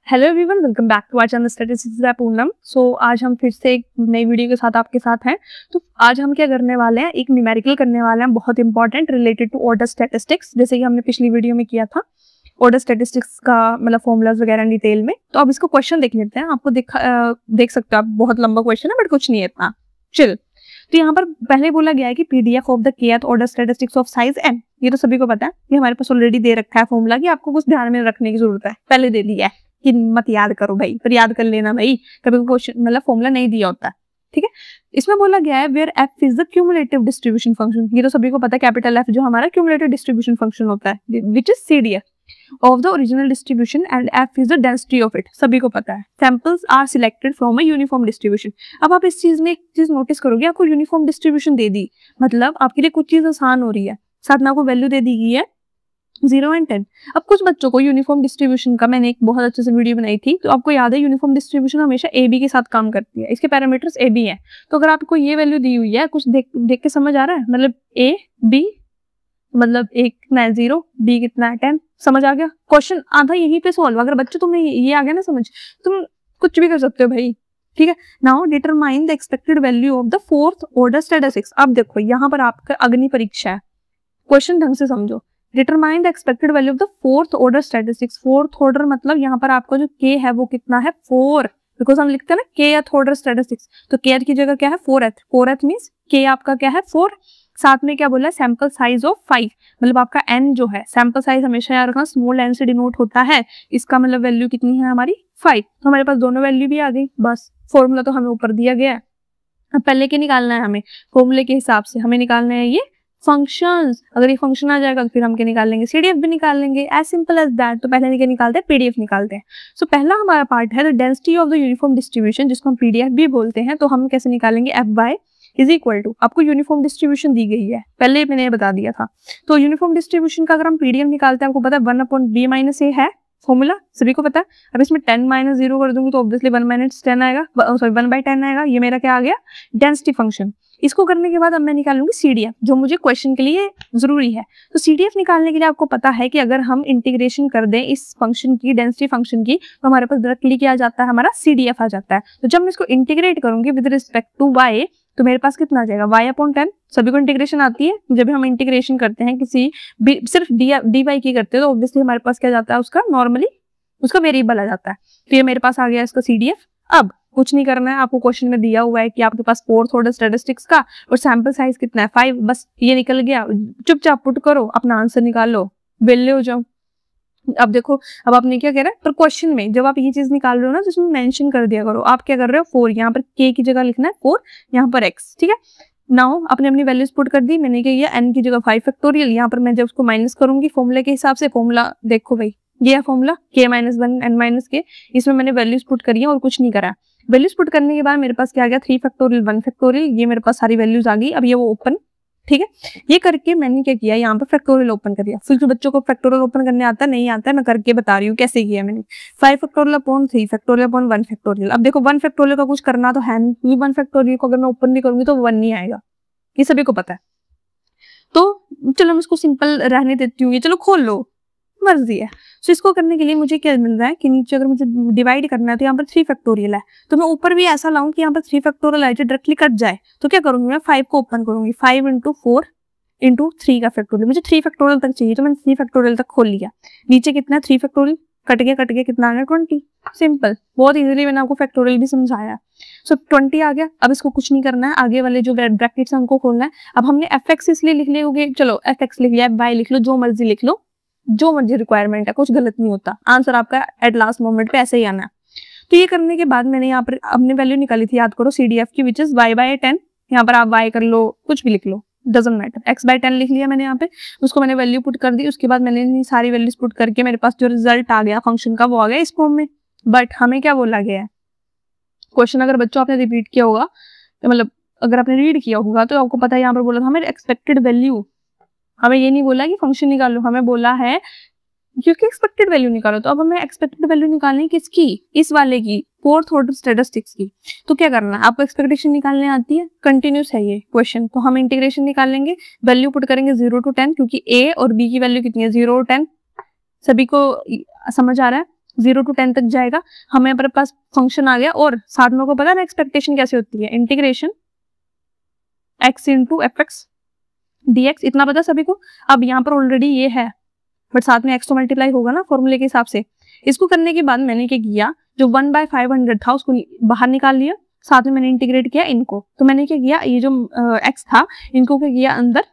Hello everyone, welcome back to our channel statistics by Poonam. So आज हम फिर से एक नई वीडियो के साथ आपके साथ हैं। तो आज हम क्या करने वाले हैं, एक न्यूमेरिकल करने वाले हैं, बहुत important, related to order statistics, जैसे कि हमने पिछली वीडियो में किया था ऑर्डर स्टैटिस्टिक्स का मतलब फॉर्मूलाज वगैरह डिटेल में। तो अब इसको क्वेश्चन देख लेते हैं। आपको देख सकते हो आप, बहुत लंबा क्वेश्चन है बट कुछ नहीं है इतना चिल। तो यहाँ पर पहले बोला गया है कि PDF of the kth order statistics of size n, ये तो सभी को पता है, ये हमारे पास ऑलरेडी दे रखा है फॉर्मूला, कि आपको कुछ ध्यान में रखने की जरूरत है, पहले दे दिया है कि मत याद करो भाई, पर याद कर लेना भाई, कभी क्वेश्चन मतलब फॉर्मूला नहीं दिया होता, ठीक है। इसमें बोला गया है where F is the cumulative distribution function, ये तो सभी को पता है, कैपिटल एफ जो हमारा क्यूमुलेटिव डिस्ट्रीब्यूशन फंक्शन होता है, which is CDF of the original distribution and f is the density of it, सभी को पता है। Samples are selected from a uniform distribution। अब आप इस चीज में एक चीज नोटिस करोगे, आपको यूनिफॉर्म डिस्ट्रीब्यूशन दे दी, मतलब आपके लिए कुछ चीज आसान हो रही है, साथ में आपको वैल्यू दे दी गई है 0 और 10। अब कुछ बच्चों को यूनिफॉर्म डिस्ट्रीब्यूशन का मैंने एक बहुत अच्छे से वीडियो बनाई थी, तो आपको याद है यूनिफॉर्म डिस्ट्रीब्यूशन हमेशा ए बी के साथ काम करती है, इसके पैरामीटर्स ए बी है। तो अगर आपको ये वैल्यू दी हुई है, कुछ देख के समझ आ रहा है, मतलब ए बी मतलब एक कितना है 0, बी कितना है 10, समझ आ गया। क्वेश्चन आधा यहीं पे सॉल्व, अगर बच्चों तुम्हें ये आ गया ना समझ, तुम कुछ भी कर सकते हो भाई, ठीक है। Now determine the expected value of the fourth order statistics. अब देखो यहाँ पर आपका अग्नि परीक्षा है, क्वेश्चन ढंग से समझो। Determine the expected value of the fourth order statistics. Fourth order मतलब यहाँ पर आपका जो के है वो कितना है 4, बिकॉज हम लिखते हैं ना kth ऑर्डर स्टैटिस्टिक्स, तो kth की जगह क्या है 4th, 4th मीन्स के आपका क्या है 4, साथ में क्या बोला सैंपल साइज ऑफ 5, मतलब आपका n जो है, सैंपल साइज हमेशा याद रखना स्मॉल n से डिनोट होता है, इसका मतलब वैल्यू कितनी है हमारी 5। तो हमारे पास दोनों वैल्यू भी आ गई, बस फॉर्मूला तो हमें ऊपर दिया गया है। अब पहले क्या निकालना है हमें, फॉर्मूले के हिसाब से हमें निकालना है ये फंक्शंस। अगर ये फंक्शन आ जाएगा तो फिर हम क्या निकाल लेंगे, सीडीएफ भी निकाल लेंगे, एज सिंपल एज दैट। तो पहले क्या निकालते हैं, पीडीएफ निकालते हैं। सो पहला हमारा पार्ट है the density of the uniform distribution, जिसको हम पीडीएफ भी बोलते हैं। तो हम कैसे निकालेंगे, F by is equal to, आपको यूनिफॉर्म डिस्ट्रीब्यूशन दी गई है, पहले मैंने बता दिया था। तो यूनिफॉर्म डिस्ट्रीब्यूशन का अगर हम पीडीएफ निकालते हैं, आपको पता है 1/b - a है फॉर्मूला, सभी को पता है। अब इसमें 10 - 0 कर दूंगी तो ऑब्वियसली 1 - 10 आएगा, सॉरी 1/10 आएगा। ये मेरा क्या आ गया, डेंसिटी फंक्शन। इसको करने के बाद अब मैं निकालूंगी सीडीएफ, जो मुझे क्वेश्चन के लिए जरूरी है। तो सीडीएफ निकालने के लिए आपको पता है कि अगर हम इंटीग्रेशन कर दें इस फंक्शन की, डेंसिटी फंक्शन की, तो हमारे पास डायरेक्टली क्या आ जाता है, हमारा सीडीएफ आ जाता है। तो जब मैं इसको इंटीग्रेट करूंगी विद रिस्पेक्ट टू वाई, तो मेरे पास कितना आ जाएगा y/10। सभी को इंटीग्रेशन आती है, जब हम इंटीग्रेशन करते हैं किसी सिर्फ डी वाई की करते हैं, तो ऑब्वियसली हमारे पास क्या जाता है, उसका नॉर्मली उसका वेरिएबल आ जाता है। तो ये मेरे पास आ गया इसका सीडीएफ। अब कुछ नहीं करना है, आपको क्वेश्चन में दिया हुआ है कि आपके पास फोर्थ ऑर्डर स्टैटिस्टिक्स का और सैंपल साइज कितना है 5, बस ये निकल गया, चुपचाप पुट करो, अपना आंसर निकालो, बेले हो जाओ। अब देखो, अब आपने क्या कह रहा है, पर क्वेश्चन में जब आप ये चीज निकाल रहे हो ना, तो उसमें मेंशन कर दिया करो आप क्या कर रहे हो, 4, यहाँ पर k की जगह लिखना है 4, यहाँ पर x, ठीक है। नाउ आपने अपनी वैल्यूज पुट कर दी, मैंने क्या किया n की जगह 5 फैक्टोरियल, यहाँ पर मैं जब उसको माइनस करूंगी फॉर्मूले के हिसाब से, फॉर्मूला देखो भाई ये है फॉर्मूला k - 1 n - k, इसमें मैंने वैल्यूज पुट करी है और कुछ नहीं करा। वैल्यूज पुट करने के बाद मेरे पास क्या आ गया 3 फैक्टोरियल 1 फैक्टोरियल, ये मेरे पास सारी वैल्यूज आ गई। अब ये वो ओपन, ठीक है। ये करके मैंने क्या किया, यहाँ पर फैक्टोरियल ओपन कर दिया। फिर जो बच्चों को फैक्टोरियल ओपन करने आता है नहीं आता है, मैं करके बता रही हूँ कैसे किया मैंने। 5 factorial upon 3 factorial upon 1 factorial. अब देखो 1 फैक्टोरियल का कुछ करना तो है नहीं, 1 फैक्टोरियल को अगर मैं ओपन नहीं करूंगी तो 1 नहीं आएगा, ये सभी को पता है। तो चलो मैं इसको सिंपल रहने देती हूँ, ये चलो खोल लो, मर्जी है। तो इसको करने के लिए मुझे क्या मिल रहा है कि नीचे अगर मुझे डिवाइड करना है तो यहाँ पर 3 फैक्टोरियल है, तो मैं ऊपर भी ऐसा लाऊं कि यहाँ पर 3 फैक्टोरियल है जो डायरेक्टली कट जाए। तो क्या करूंगी मैं, 5 को ओपन करूंगी, 5 × 4 × 3 का फैक्टोरियल, मुझे 3 फैक्टोरियल तक चाहिए, तो मैंने 3 फैक्टोरियल तक खोल लिया। नीचे कितना है 3 फैक्टोरियल, कट गया कितना आ गया 20, सिंपल, बहुत इजीली मैंने आपको फैक्टोरियल भी समझाया। सो 20 आ गया। अब इसको कुछ नहीं करना है, आगे वाले जो ब्रैकेट्स हैं उनको खोलना है। अब हमने fx इसलिए लिख लिया, चलो fx लिख लिया, y लिख लो, जो मर्जी लिख लो, जो मर्जी रिक्वायरमेंट है, कुछ गलत नहीं होता, आंसर आपका एट लास्ट मोमेंट पे ऐसे ही आना है। तो ये करने के बाद मैंने यहाँ पर अपनी वैल्यू निकाली थी, याद करो सीडीएफ की, विच इज y/10। यहाँ पर आप y कर लो, कुछ भी लिख लो, डजंट मैटर, x/10 लिख लिया मैंने यहाँ पे, उसको मैंने वैल्यू पुट कर दी। उसके बाद मैंने सारी वैल्यूज पुट करके मेरे पास जो रिजल्ट आ गया फंक्शन का वो आ गया इस फॉर्म में। बट हमें क्या बोला गया है, क्वेश्चन अगर बच्चों आपने रिपीट किया होगा, मतलब अगर आपने रीड किया होगा तो आपको पता है यहाँ पर बोला था हमें एक्सपेक्टेड वैल्यू, हमें ये नहीं बोला कि फंक्शन निकालो, हमें बोला है क्योंकि एक्सपेक्टेड वैल्यू निकालो। तो अब हमें एक्सपेक्टेड वैल्यू निकालनी है किसकी, इस वाले की, फोर्थ ऑर्डर स्टैटिस्टिक्स की। तो क्या करना है, आपको एक्सपेक्टेशन निकालने आती है, कंटिन्यूस है ये क्वेश्चन, तो हम इंटीग्रेशन निकालेंगे, वैल्यू पुट करेंगे 0 to 10, क्योंकि a और b की वैल्यू कितनी है 0 और 10, सभी को समझ आ रहा है। 0 to 10 तक जाएगा, हमें हमारे पास फंक्शन आ गया और साथ में को पता है एक्सपेक्टेशन कैसे होती है, integration x into F x dx, इतना पता सभी को। अब यहाँ पर ऑलरेडी ये है बट साथ में x तो मल्टीप्लाई होगा ना फॉर्मूले के हिसाब से। इसको करने के बाद मैंने क्या किया, जो 1/500 था उसको बाहर निकाल लिया, साथ में मैंने इंटीग्रेट किया इनको। तो मैंने क्या किया, ये जो x था इनको क्या किया अंदर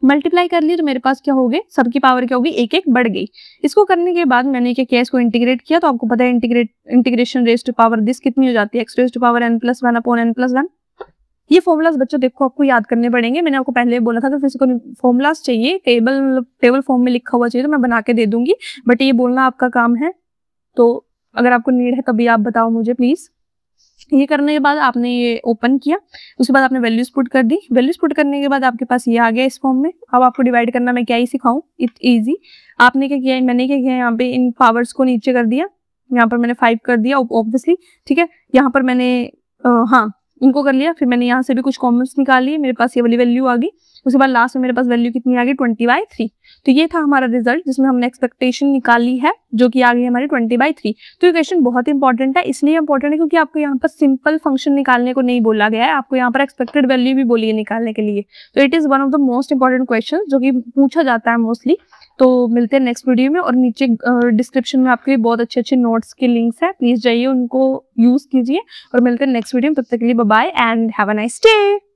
मल्टीप्लाई कर लिया, तो मेरे पास क्या हो गए, सबकी पावर क्या होगी, एक एक बढ़ गई। इसको करने के बाद मैंने क्या किया, इसको इंटीग्रेट किया। तो आपको पता है integration raise to power this कितनी हो जाती है, x raise to power n+1 upon n+1। ये फॉर्मूलाज बच्चों देखो आपको याद करने पड़ेंगे, मैंने आपको पहले बोला था। तो फिजिकल फॉर्मूलाज चाहिए, टेबल फॉर्म में लिखा हुआ चाहिए तो मैं बना के दे दूंगी, बट ये बोलना आपका काम है। तो अगर आपको नीड है तभी आप बताओ मुझे प्लीज। ये करने के बाद आपने ये ओपन किया, उसके बाद आपने वैल्यूज पुट कर दी। वैल्यूज पुट करने के बाद आपके पास ये आ गया इस फॉर्म में। अब आपको डिवाइड करना मैं क्या ही सिखाऊं, इट्स इजी। आपने क्या किया, मैंने क्या किया, यहाँ पे इन पावर्स को नीचे कर दिया, यहाँ पर मैंने 5 कर दिया ऑब्वियसली, ठीक है। यहाँ पर मैंने हाँ इनको कर लिया, फिर मैंने यहाँ से भी कुछ कॉमन्स निकाल लिए, मेरे पास ये वाली वैल्यू आ गई। उसके बाद लास्ट में मेरे पास वैल्यू कितनी आ गई, 20/3। तो ये था हमारा रिजल्ट जिसमें हमने एक्सपेक्टेशन निकाली है, जो कि आ गई हमारी 20/3। तो ये क्वेश्चन बहुत इंपॉर्टेंट है, इसलिए इंपॉर्टेंट है क्योंकि आपको यहाँ पर सिंपल फंक्शन निकालने को नहीं बोला गया है, आपको यहाँ पर एक्सपेक्टेड वैल्यू भी बोली है निकालने के लिए। तो it is one of the most important question जो कि पूछा जाता है मोस्टली। तो मिलते हैं नेक्स्ट वीडियो में, और नीचे डिस्क्रिप्शन में आपके बहुत अच्छे अच्छे नोट्स के लिंक्स है, प्लीज जाइए उनको यूज कीजिए, और मिलते हैं नेक्स्ट वीडियो में। तब तक के लिए bye bye and have a nice day.